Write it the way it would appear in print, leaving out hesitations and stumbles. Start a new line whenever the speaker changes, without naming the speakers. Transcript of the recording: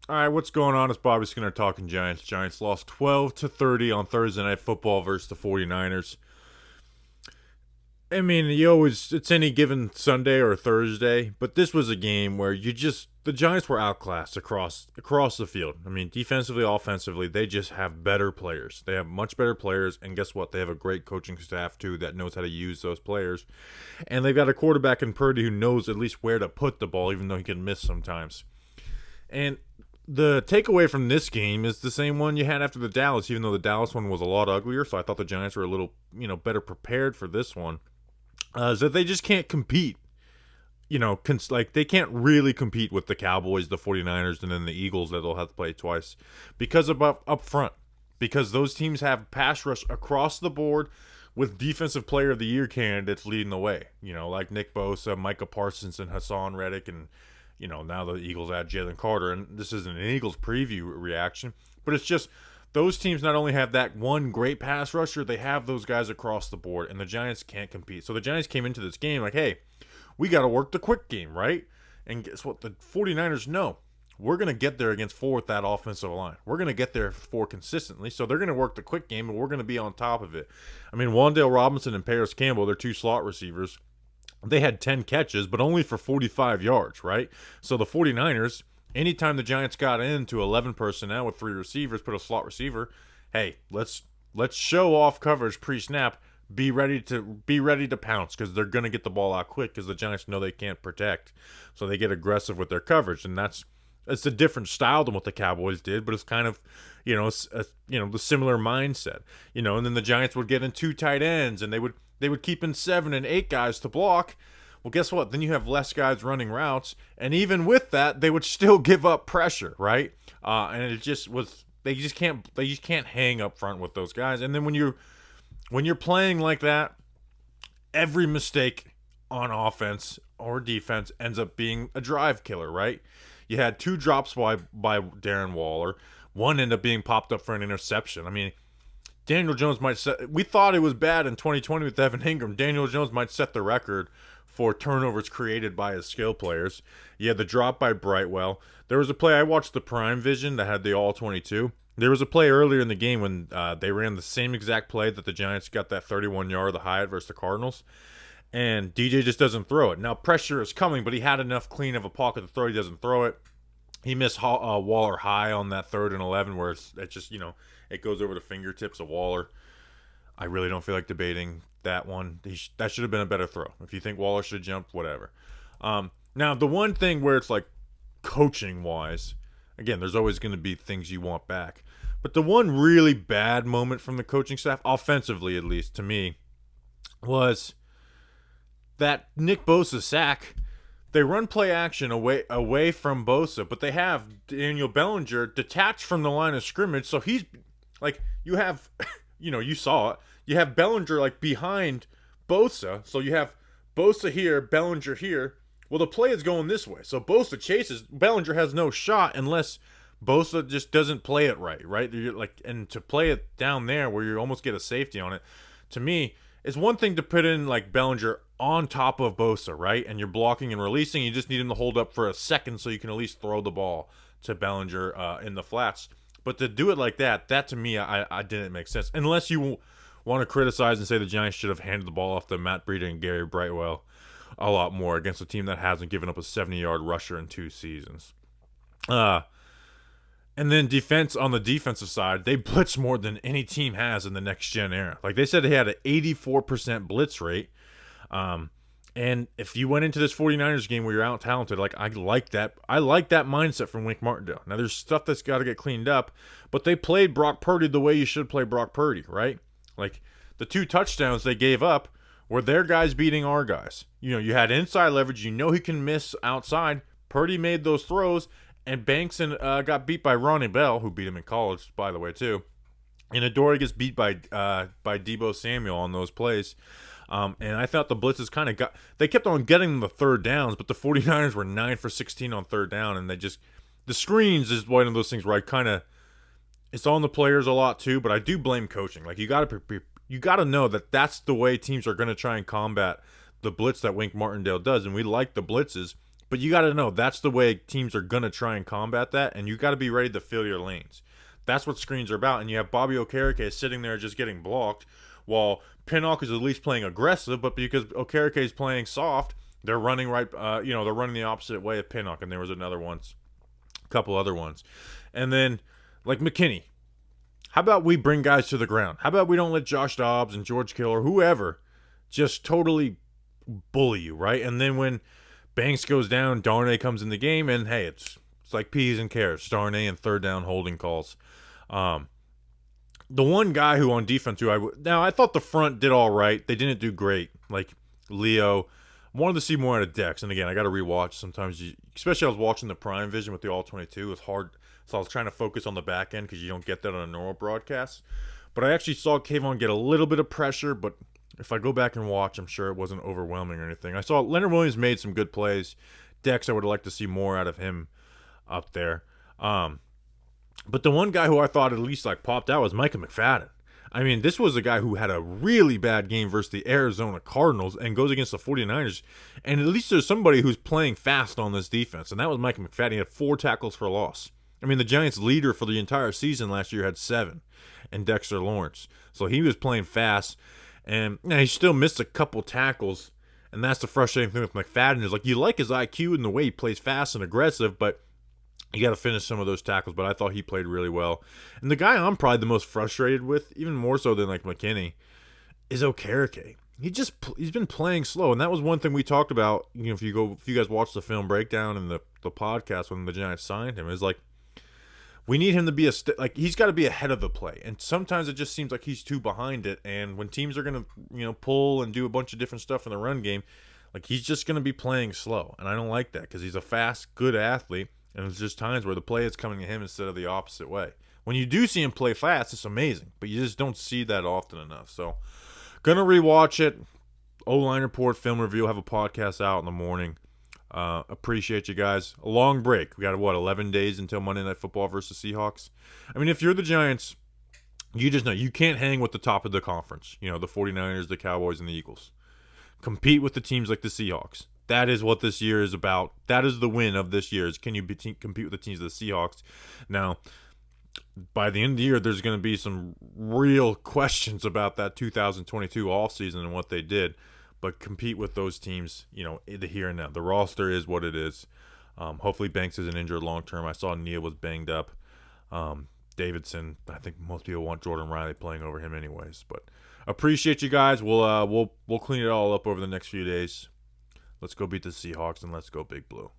All right, what's going on? It's Bobby Skinner talking Giants. Giants lost 12-30 on Thursday Night Football versus the 49ers. I mean, it's any given Sunday or Thursday, but this was a game where the Giants were outclassed across the field. I mean, defensively, offensively, they just have better players. They have much better players, and guess what? They have a great coaching staff too that knows how to use those players. And they've got a quarterback in Purdy who knows at least where to put the ball, even though he can miss sometimes. And the takeaway from this game is the same one you had after the Dallas, even though the Dallas one was a lot uglier. So I thought the Giants were a little, better prepared for this one. Is that they just can't compete. Like they can't really compete with the Cowboys, the 49ers, and then the Eagles that they'll have to play twice because of up front. Because those teams have pass rush across the board with defensive player of the year candidates leading the way. Like Nick Bosa, Micah Parsons, and Hassan Reddick, and now the Eagles add Jalen Carter, and this isn't an Eagles preview reaction, but it's just those teams not only have that one great pass rusher, they have those guys across the board, and the Giants can't compete. So the Giants came into this game like, hey, we got to work the quick game, right? And guess what? The 49ers know. We're going to get there against four with that offensive line. We're going to get there four consistently, so they're going to work the quick game, and we're going to be on top of it. I mean, Wan'Dale Robinson and Paris Campbell, they're two slot receivers. They had 10 catches, but only for 45 yards, right? So the 49ers, anytime the Giants got into 11 personnel with three receivers, put a slot receiver, hey, let's show off coverage pre-snap. Be ready to pounce because they're going to get the ball out quick because the Giants know they can't protect. So they get aggressive with their coverage, and it's a different style than what the Cowboys did, but it's kind of, the similar mindset. And then the Giants would get in two tight ends, and they would keep in 7 and 8 guys to block. Well, guess what? Then you have less guys running routes, and even with that, they would still give up pressure, right? And it just was they just can't hang up front with those guys. And then when you're playing like that, every mistake on offense or defense ends up being a drive killer, right? You had 2 drops by Darren Waller. One ended up being popped up for an interception. I mean, Daniel Jones we thought it was bad in 2020 with Evan Ingram. Daniel Jones might set the record for turnovers created by his skill players. You had the drop by Brightwell. There was a play, I watched the Prime Vision that had the all-22. There was a play earlier in the game when they ran the same exact play that the Giants got that 31-yard, the Hyatt versus the Cardinals. And DJ just doesn't throw it. Now, pressure is coming, but he had enough clean of a pocket to throw. He doesn't throw it. He missed Waller high on that 3rd and 11 where it just, it goes over the fingertips of Waller. I really don't feel like debating that one. That should have been a better throw. If you think Waller should have jumped, whatever. Now, the one thing where it's like coaching-wise, again, there's always going to be things you want back. But the one really bad moment from the coaching staff, offensively at least, to me, was that Nick Bosa sack. They run play action away from Bosa, but they have Daniel Bellinger detached from the line of scrimmage. So he's like, you have, you saw it. You have Bellinger like behind Bosa. So you have Bosa here, Bellinger here. Well, the play is going this way. So Bosa chases. Bellinger has no shot unless Bosa just doesn't play it right? And to play it down there where you almost get a safety on it, to me, it's one thing to put in like Bellinger on top of Bosa, right? And you're blocking and releasing. You just need him to hold up for a second so you can at least throw the ball to Bellinger in the flats. But to do it like that to me, I didn't make sense. Unless you want to criticize and say the Giants should have handed the ball off to Matt Breida and Gary Brightwell a lot more against a team that hasn't given up a 70-yard rusher in 2 seasons. And then on the defensive side, they blitz more than any team has in the next-gen era. Like they said, they had an 84% blitz rate. And if you went into this 49ers game where you're out-talented, like I like that mindset from Wink Martindale. Now, there's stuff that's got to get cleaned up, but they played Brock Purdy the way you should play Brock Purdy, right? Like the 2 touchdowns they gave up were their guys beating our guys. You had inside leverage. He can miss outside. Purdy made those throws. And Banks got beat by Ronnie Bell, who beat him in college, by the way, too. And Adoree gets beat by Deebo Samuel on those plays. And I thought the blitzes kind of they kept on getting the 3rd downs, but the 49ers were 9 for 16 on 3rd down. And the screens is one of those things where it's on the players a lot too, but I do blame coaching. Like you got to know that that's the way teams are going to try and combat the blitz that Wink Martindale does. And we like the blitzes. But you got to know that's the way teams are going to try and combat that, and you got to be ready to fill your lanes. That's what screens are about. And you have Bobby Okereke sitting there just getting blocked, while Pinnock is at least playing aggressive, but because Okereke is playing soft, they're running right. They're running the opposite way of Pinnock, and there was a couple other ones, and then like McKinney. How about we bring guys to the ground? How about we don't let Josh Dobbs and George Kittle or whoever just totally bully you, right? And then when Banks goes down, Darnay comes in the game, and hey, it's like peas and carrots. Darnay and third down holding calls. The one guy who on defense I thought the front did all right. They didn't do great. Like Leo, wanted to see more out of Dex. And again, I got to rewatch. Sometimes, especially I was watching the Prime Vision with the All 22. It was hard, so I was trying to focus on the back end because you don't get that on a normal broadcast. But I actually saw Kayvon get a little bit of pressure, but if I go back and watch, I'm sure it wasn't overwhelming or anything. I saw Leonard Williams made some good plays. Dex, I would like to see more out of him up there. But the one guy who I thought at least like popped out was Micah McFadden. I mean, this was a guy who had a really bad game versus the Arizona Cardinals and goes against the 49ers. And at least there's somebody who's playing fast on this defense, and that was Micah McFadden. He had 4 tackles for loss. I mean, the Giants' leader for the entire season last year had 7, and Dexter Lawrence. So he was playing fast, and he still missed a couple tackles. And that's the frustrating thing with McFadden is like you like his IQ and the way he plays fast and aggressive, but you got to finish some of those tackles. But I thought he played really well. And the guy I'm probably the most frustrated with, even more so than like McKinney, is Okereke. He's been playing slow, and that was one thing we talked about. You know, if you guys watch the film breakdown and the podcast when the Giants signed him, is like we need him to be he's got to be ahead of the play, and sometimes it just seems like he's too behind it. And when teams are gonna pull and do a bunch of different stuff in the run game, like he's just gonna be playing slow, and I don't like that because he's a fast, good athlete, and there's just times where the play is coming to him instead of the opposite way. When you do see him play fast, it's amazing, but you just don't see that often enough. So, gonna rewatch it. O-line report, film review. Have a podcast out in the morning. Appreciate you guys. A long break. We got 11 days until Monday Night Football versus Seahawks. I mean, if you're the Giants, you just know you can't hang with the top of the conference. You know, the 49ers, the Cowboys, and the Eagles. Compete with the teams like the Seahawks. That is what this year is about. That is the win of this year. Is can you compete with the teams of the Seahawks? Now, by the end of the year, there's going to be some real questions about that 2022 offseason and what they did. But compete with those teams, the here and now. The roster is what it is. Hopefully Banks isn't injured long term. I saw Neal was banged up. Davidson, I think most people want Jordan Riley playing over him anyways. But appreciate you guys. We'll clean it all up over the next few days. Let's go beat the Seahawks and let's go Big Blue.